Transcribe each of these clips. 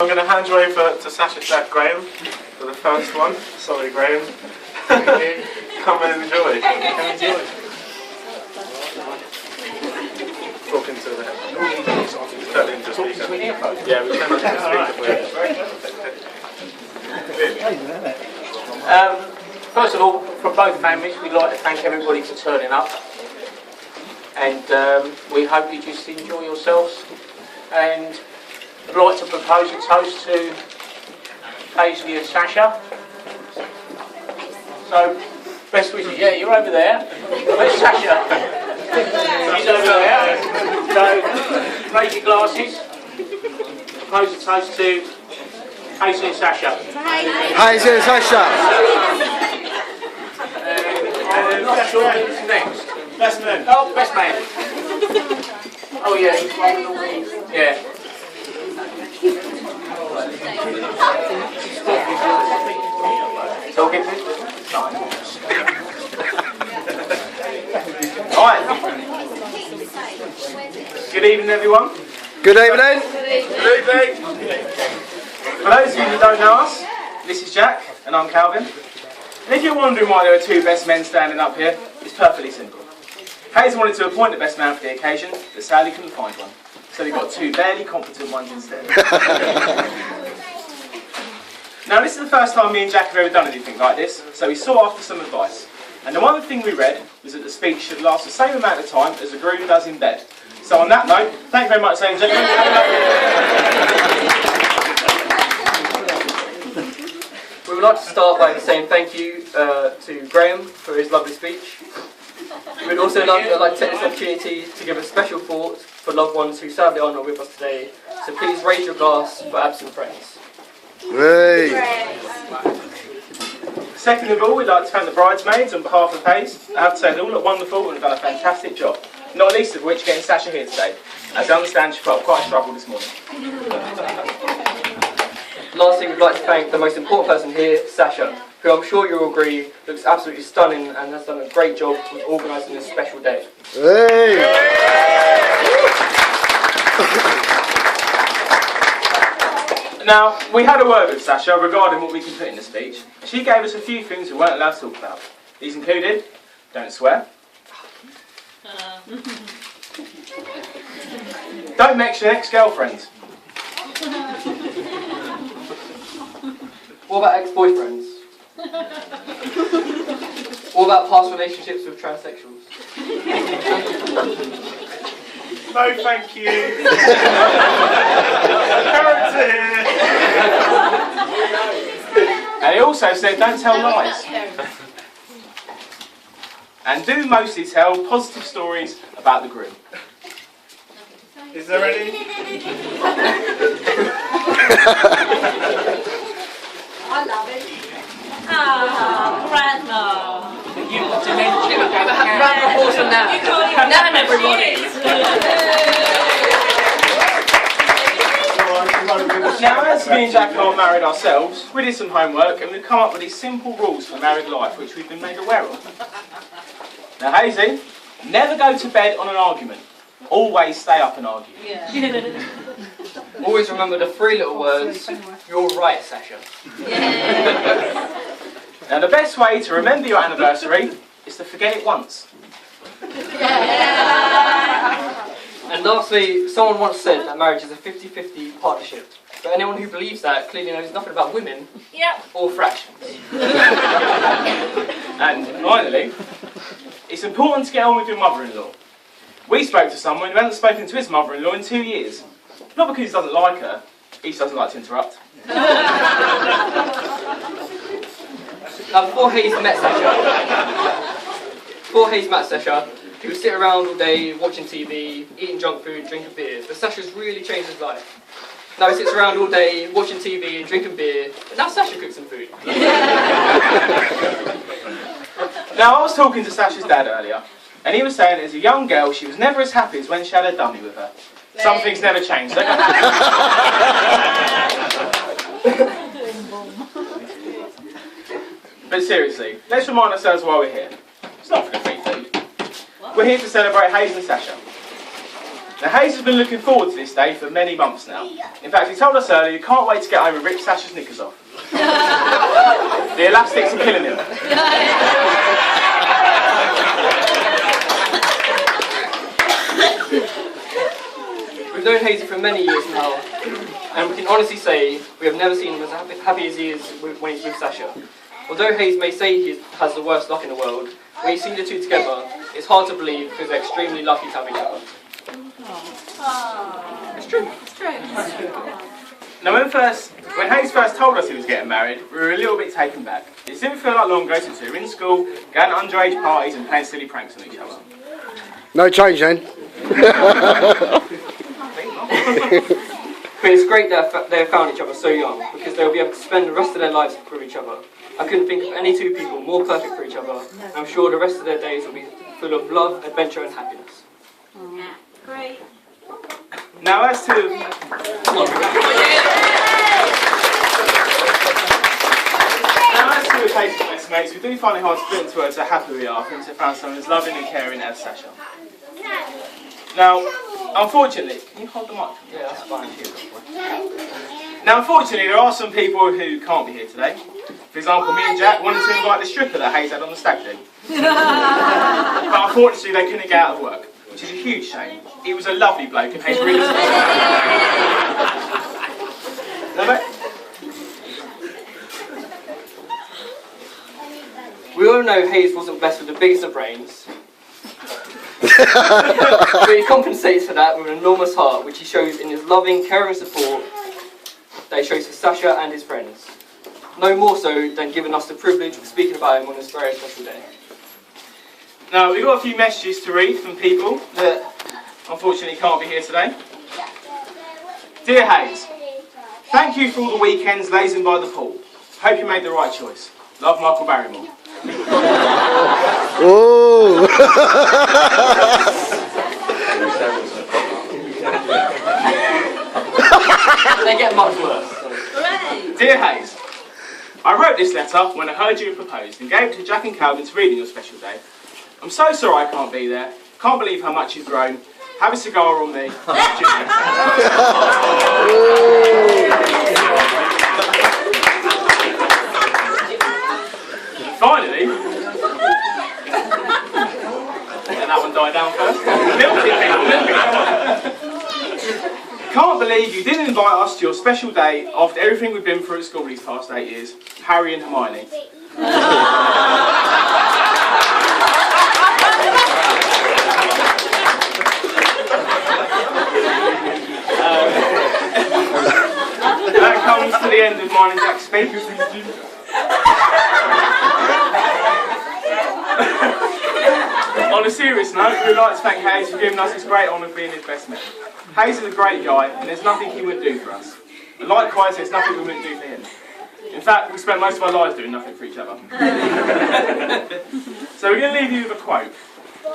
I'm going to hand you over to Sasha's dad, Graham, for the first one. Sorry, Graham. Come and enjoy. Talking to the yeah, we can first of all, from both families, we'd like to thank everybody for turning up, and we hope you just enjoy yourselves. And I'd like to propose a toast to Haze and Sasha. So, best wishes. Yeah, you're over there. Where's Sasha? He's over there. So, raise your glasses. Propose a toast to Haze and Sasha. Haze and Sasha. I'm not sure who's next. best man. Oh, best man. Oh yeah, he's one of the yeah. Talking to? Alright. Good evening, everyone. Good evening. Good evening. For those of you who don't know us, this is Jack and I'm Calvin. And if you're wondering why there are two best men standing up here, it's perfectly simple. Haze wanted to appoint the best man for the occasion, but sadly couldn't find one. So we got two barely competent ones instead. Now this is the first time me and Jack have ever done anything like this, so we sought after some advice. And the one thing we read was that the speech should last the same amount of time as a groom does in bed. So on that note, thank you very much, ladies and gentlemen. We would like to start by saying thank you to Graham for his lovely speech. We'd also like to take this opportunity to give a special thought for loved ones who sadly are not with us today. So please raise your glass for absent friends. Hey. Second of all, we'd like to thank the bridesmaids on behalf of Haze. I have to say they all look wonderful and have done a fantastic job. Not least of which getting Sasha here today. As I understand, she felt quite a struggle this morning. Lastly, we'd like to thank the most important person here, Sasha, who I'm sure you'll agree looks absolutely stunning and has done a great job with organising this special day. Hey. Now, we had a word with Sasha regarding what we can put in the speech. She gave us a few things we weren't allowed to talk about. These included, don't swear, don't mention ex-girlfriends, What about ex-boyfriends? What about past relationships with transsexuals? no thank you, parents are here. And he also said don't tell lies. And do mostly tell positive stories about the groom. Is there any? I love it. Ah, grandma. You want to mention about the Round of applause from now. Now everybody. Now, as me and Jack aren't married ourselves, we did some homework and we've come up with these simple rules for married life which we've been made aware of. Now, Hazy, never go to bed on an argument. Always stay up and argue. Yeah. Always remember the three little words, you're right, Sasha. Now, the best way to remember your anniversary is to forget it once. And lastly, someone once said that marriage is a 50-50 partnership. But anyone who believes that clearly knows nothing about women or fractions. And finally, it's important to get on with your mother-in-law. We spoke to someone who hadn't spoken to his mother-in-law in 2 years. Not because he doesn't like her, he just doesn't like to interrupt. Now, before Haze met Sasha, he would sit around all day watching TV, eating junk food, drinking beers. But Sasha's really changed his life. Now he sits around all day watching TV and drinking beer, but now Sasha cooks some food. Now, I was talking to Sasha's dad earlier, and he was saying that as a young girl, she was never as happy as when she had a dummy with her. Some things never change. But seriously, let's remind ourselves why we're here. It's not for the free food. We're here to celebrate Haze and Sasha. Now Haze has been looking forward to this day for many months now. In fact, he told us earlier he can't wait to get home and rip Sasha's knickers off. The elastics are killing him. We've known Hazy for many years now, and we can honestly say we have never seen him as happy as he is when he's with Sasha. Although Hayes may say he has the worst luck in the world, when you see the two together, it's hard to believe because they're extremely lucky to have each other. It's true. It's true. Now when Hayes first told us he was getting married, we were a little bit taken back. It didn't feel like long ago since we were in school, going to underage parties and playing silly pranks on each other. No change then. But it's great that they have found each other so young, because they'll be able to spend the rest of their lives with each other. I couldn't think of any two people more perfect for each other. I'm sure the rest of their days will be full of love, adventure and happiness. Great. Now as to... the case of best mates, we do find it hard to put into words how happy we are for him to have found someone as loving and caring as Sasha. Now, unfortunately, can you hold the mic? Yeah, that's fine. Now, unfortunately, there are some people who can't be here today. For example, me and Jack wanted to invite the stripper that Hayes had on the stag do. But unfortunately, they couldn't get out of work, which is a huge shame. He was a lovely bloke and Hayes really We all know Hayes wasn't blessed with the biggest of brains. But he compensates for that with an enormous heart, which he shows in his loving, caring support that he shows for Sasha and his friends. No more so than giving us the privilege of speaking about him on this very special day. Now, we've got a few messages to read from people that unfortunately can't be here today. Dear Hayes, thank you for all the weekends lazing by the pool. Hope you made the right choice. Love, Michael Barrymore. Oh! They get much worse. Dear Hayes, I wrote this letter when I heard you had proposed and gave it to Jack and Calvin to read on your special day. I'm so sorry I can't be there. Can't believe how much you've grown. Have a cigar on me. Finally, and that one died down first. Can't believe you didn't invite us to your special day after everything we've been through at school these past 8 years. Harry and Hermione. That comes to the end of mine and Jack's speech. On a serious note, we'd like to thank Hayes for giving us this great honour of being his best man. Hayes is a great guy, and there's nothing he wouldn't do for us. And likewise, there's nothing we wouldn't do for him. In fact, we spent most of our lives doing nothing for each other. So we're going to leave you with a quote,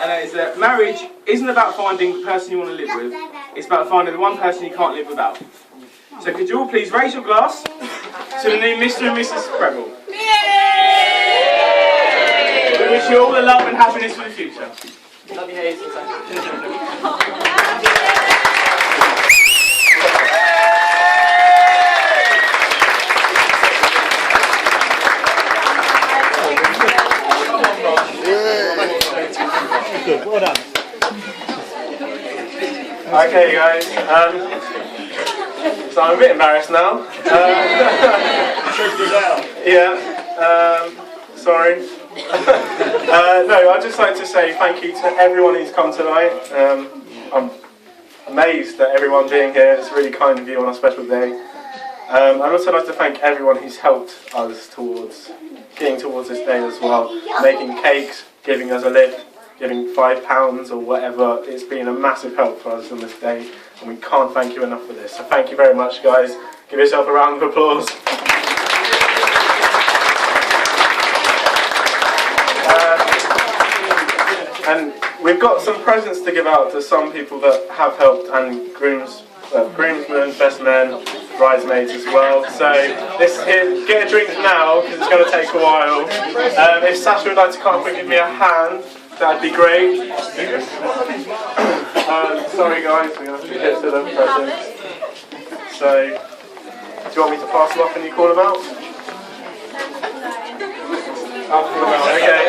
and that is that marriage isn't about finding the person you want to live with, it's about finding the one person you can't live without. So could you all please raise your glass to the new Mr. and Mrs. Preble. We wish you all the love and happiness for the future. Love you, Hayes. Well done. Okay, guys. So I'm a bit embarrassed now. Sorry. No, I'd just like to say thank you to everyone who's come tonight. I'm amazed at everyone being here. It's really kind of you on a special day. I'd also like to thank everyone who's helped us towards getting towards this day as well. Making cakes, giving us a lift, giving £5 or whatever. It's been a massive help for us on this day, and we can't thank you enough for this. So thank you very much, guys. Give yourself a round of applause. And we've got some presents to give out to some people that have helped, and groomsmen, best men, bridesmaids as well. So this here, get a drink now because it's going to take a while. If Sasha would like to come up and give me a hand, that'd be great. Sorry guys, we're going to have to get to the presents. So, do you want me to pass them off and you call them out? I'll call them out, okay.